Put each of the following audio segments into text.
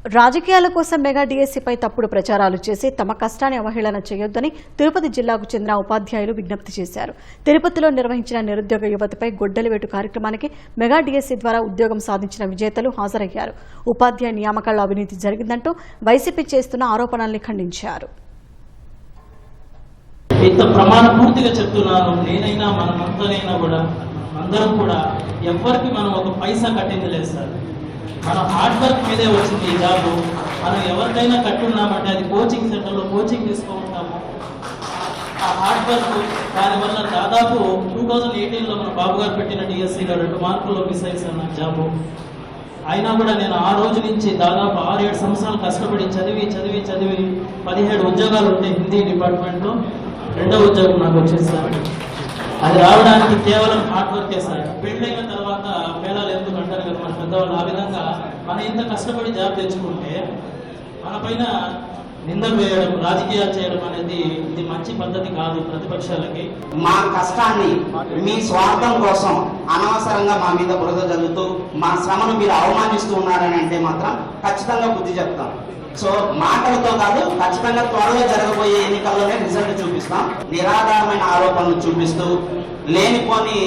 రాజకీయాల కోసం మెగా డీఎస్సీపై తప్పుడు ప్రచారాలు చేసి తమ కష్టాన్ని అవహేళన చేయొద్దని తిరుపతి జిల్లాకు చెందిన ఉపాధ్యాయులు విజ్ఞప్తి చేశారు. తిరుపతిలో నిర్వహించిన నిరుద్యోగ యువతపై గొడ్డలివేటు కార్యక్రమానికి మెగా డీఎస్సీ ద్వారా ఉద్యోగం సాధించిన విజేతలు హాజరయ్యారు. ఉపాధ్యాయ నియామకాల్లో అవినీతి జరిగిందంటూ వైసీపీ చేస్తున్న ఆరోపణల్ని ఖండించారు. ఇంత ప్రమాణపూర్తిగా చెప్తున్నాను, నేనైనా మనమంతనైనా కూడా అందరం కూడా ఎవరికి మనం ఒక పైసా కట్టింది లేదు సార్. మన హార్డ్ వర్క్ మీదే వచ్చింది ఈ జాబ్. మనం ఎవరికైనా కట్టున్నామంటే అది కోచింగ్ సెంటర్లో కోచింగ్ తీసుకుంటాము. ఆ హార్డ్ వర్క్ దానివల్ల దాదాపు 2018లో మన బాబు గారు పెట్టిన డిఎస్సీలో 2 మార్కుల్లో మిస్ అయ్యాను జాబ్. అయినా కూడా నేను ఆ రోజు నుంచి దాదాపు 6-7 సంవత్సరాలు కష్టపడి చదివి 17 ఉద్యోగాలు ఉంటాయి హిందీ డిపార్ట్మెంట్లో. 2వ ఉద్యోగం నాకు వచ్చేది సార్. అది రావడానికి కేవలం హార్డ్ వర్కే సార్. పెళ్ళైన తర్వాత పేలాలు ఎందుకు అంటారు కదా మన పెద్దవాళ్ళు. ఆ విధంగా మనం ఇంత కష్టపడి జాబ్ తెచ్చుకుంటే మన పైన నిందలు వేయడం, రాజకీయాలు చేయడం అనేది ఇది మంచి పద్ధతి కాదు ప్రతిపక్షాలకి. మా కష్టాన్ని మీ స్వార్థం కోసం అనవసరంగా మా మీద బురద జల్లుతూ మా శ్రమను మీరు అవమానిస్తూ ఉన్నారని అంటే మాత్రం ఖచ్చితంగా బుద్ధి చెప్తాం. సో మాటలతో కాదు, ఖచ్చితంగా త్వరలో జరగబోయే ఎన్నికల్లోనే రిజల్ట్ చూపిస్తాం. నిరాధారమైన ఆరోపణలు చూపిస్తూ లేనిపోని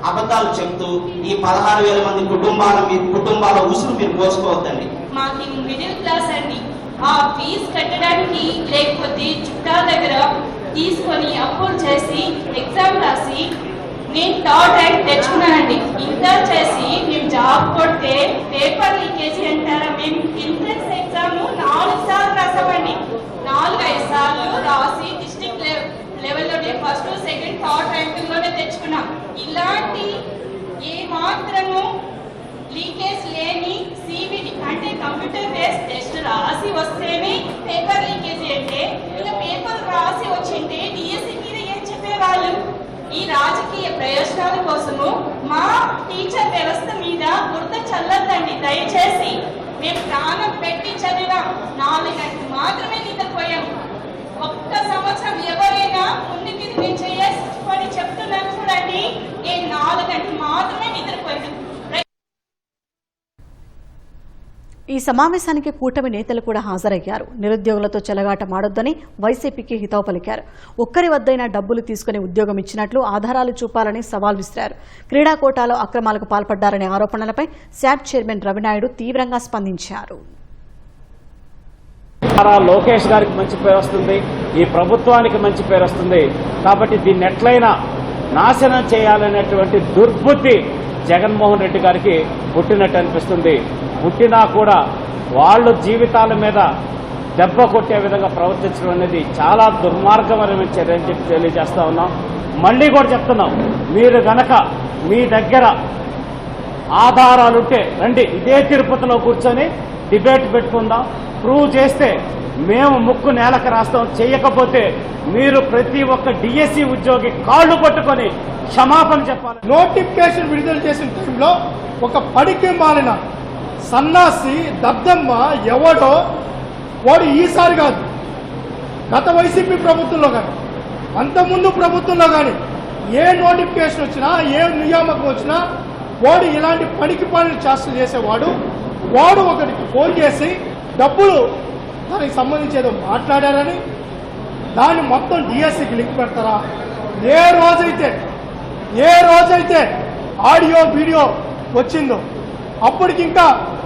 అబద్ధాలు చెప్తూ ఈ 16,000 మంది కుటుంబాల ఉసురు మీరు పోసుకోవద్దండి. మాకు మిడిల్ క్లాస్ అండి, ఆ ఫీజు కట్టడానికి లేకపోతే చుట్టాల దగ్గర తీసుకొని అప్పులు చేసి ఎగ్జామ్ రాసి నేను థర్డ్ ర్యాంక్ తెచ్చుకున్నానండి. ఇంటర్ చేసి మేము జాబ్ కొడితే పేపర్ లీకేజీ అంటారా. మేము ఎంట్రన్స్ ఎగ్జామ్ 4 సార్లు రాసామండి. 4-5 సార్లు రాసి డిస్ట్రిక్ట్ లెవెల్లోనే ఫస్ట్, సెకండ్, థర్డ్ ర్యాంకుల్లోనే తెచ్చుకున్నాం. ఇలాంటి ఏ మాత్రము లీకేజ్ లేని సివిడి అంటే కంప్యూటర్ బేస్డ్ టెస్ట్ రాసి వస్తేనే పేపర్ లీకేజీ అంటే, ఇలా పేపర్ రాసి వచ్చింటే డిఎస్సీ మీద ఏం చెప్పేవాళ్ళు. ఈ రాజకీయ ప్రయోజనాల కోసము మా టీచర్ వ్యవస్థ మీద బురద చల్లద్దండి దయచేసి. మేము ప్రాణం పెట్టి చదివాం, 4 గంటలు మాత్రమే నిద్రపోయాం. ఒక్క సంవత్సరం ఎవరైనా ముందుకి నేను చేసుకొని చెప్తున్నాను చూడండి, నేను 4 గంటలు మాత్రమే నిద్రపోయాను. ఈ సమావేశానికి కూటమి నేతలు కూడా హాజరయ్యారు. నిరుద్యోగులతో చెలగాటమాడొద్దని వైసీపీకి హితవు పలికారు. ఒక్కరి వద్దైనా డబ్బులు తీసుకుని ఉద్యోగం ఇచ్చినట్లు ఆధారాలు చూపాలని సవాల్ విసిరారు. క్రీడా కోటాలో అక్రమాలకు పాల్పడ్డారనే ఆరోపణలపై శాట్ చైర్మన్ రవినాయుడు తీవ్రంగా స్పందించారు. లోకేష్ గారికి మంచి పేరు వస్తుంది, ఈ ప్రభుత్వానికి మంచి పేరు వస్తుంది. కాబట్టి దీన్ని ఎట్లయినా నాశనం చేయాలనేటువంటి దుర్బుద్ధి జగన్మోహన్ రెడ్డి గారికి పుట్టినట్టు అనిపిస్తుంది. పుట్టినా కూడా వాళ్ళు జీవితాల మీద దెబ్బ కొట్టే విధంగా ప్రవర్తించడం అనేది చాలా దుర్మార్గమైన చర్య అని చెప్పి తెలియజేస్తా ఉన్నాం. మళ్ళీ కూడా చెప్తున్నాం, మీరు గనక మీ దగ్గర ఆధారాలుంటే రండి, ఇదే తిరుపతిలో కూర్చొని డిబేట్ పెట్టుకుందాం. ప్రూవ్ చేస్తే మేము ముక్కు నేలకు రాస్తాం, చేయకపోతే మీరు ప్రతి ఒక్క డిఎస్సీ ఉద్యోగి కాళ్ళు పట్టుకొని క్షమాపణ చెప్పాలి. నోటిఫికేషన్ విడుదల చేసిన టైంలో ఒక పడికి మాలిన సన్నాసి దద్దమ్మ ఎవడో వాడు ఈసారి కాదు, గత వైసీపీ ప్రభుత్వంలో కానీ అంతకుముందు ప్రభుత్వంలో కానీ ఏ నోటిఫికేషన్ వచ్చినా ఏ నియామకం వచ్చినా వాడు ఇలాంటి పనికి పనులు చేష్టలు చేసేవాడు. వాడు ఒకరికి ఫోన్ చేసి డబ్బులు దానికి సంబంధించి ఏదో మాట్లాడారని దాన్ని మొత్తం డిఎస్సీకి లింక్ పెడతారా? ఏ రోజైతే ఆడియో వీడియో వచ్చిందో అప్పటికి ఇంకా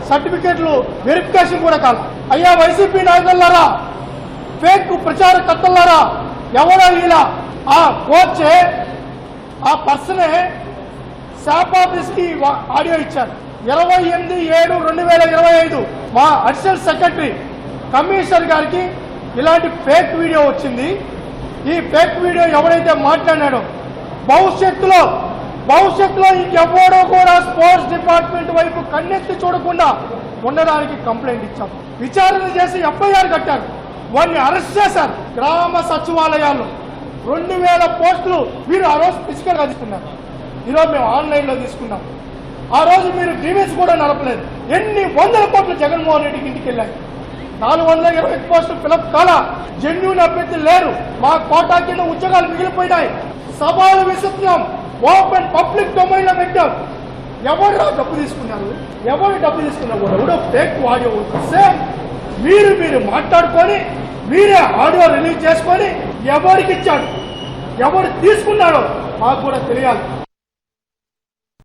సర్టిఫికేట్లు వెరిఫికేషన్ కూడా కాదు. అయ్యా వైసీపీ నాయకులారా, ఫేక్ ప్రచారకర్తలారా, ఎవరో ఇలా ఆ కోచే ఆ పర్సనే శాప్ ఆఫీస్కి ఆడియో ఇచ్చారు. 28/7/2025 మా అడిషనల్ సెక్రటరీ కమిషనర్ గారికి ఇలాంటి ఫేక్ వీడియో వచ్చింది. ఈ ఫేక్ వీడియో ఎవరైతే మాట్లాడాడో భవిష్యత్తులో ఇంకెవడో కూడా స్పోర్ట్స్ డిపార్ట్మెంట్ వైపు కన్నెత్తి చూడకుండా ఉండడానికి కంప్లైంట్ ఇచ్చాం. విచారణ చేసి ఎఫ్ఐఆర్ కట్టారు. వాడిని అరెస్ట్ చేశారు. గ్రామ సచివాలయాల్లో 2000 పోస్టులు వీరు ఆ రోజు ఫిజికల్గా తీసుకున్నారు. ఈరోజు మేము ఆన్లైన్లో తీసుకున్నాం. ఆ రోజు మీరు డివిస్ కూడా నడపలేదు. ఎన్ని వందల కోట్లు జగన్మోహన్ రెడ్డికి ఇంటికి వెళ్ళాయి. 420 పోస్టులు ఫిలప్ కాలా. జెన్యూన్ అభ్యర్థులు లేరు. మా కోటా కింద ఉద్యోగాలు మిగిలిపోయినాయి. సవాలు విసురుతున్నాం. ఓపెన్ పబ్లిక్ డొమైన్ లో పెట్టాం. ఎవరు డబ్బు తీసుకున్నారు, ఎవరు డబ్బు తీసుకున్నారు కూడా ఎవడో ఫేక్ ఆడియో వస్తే మీరు మాట్లాడుకొని మీరే ఆడియో రిలీజ్ చేసుకొని ఎవరికి ఇచ్చాడు, ఎవరు తీసుకున్నాడో మాకు కూడా తెలియాలి.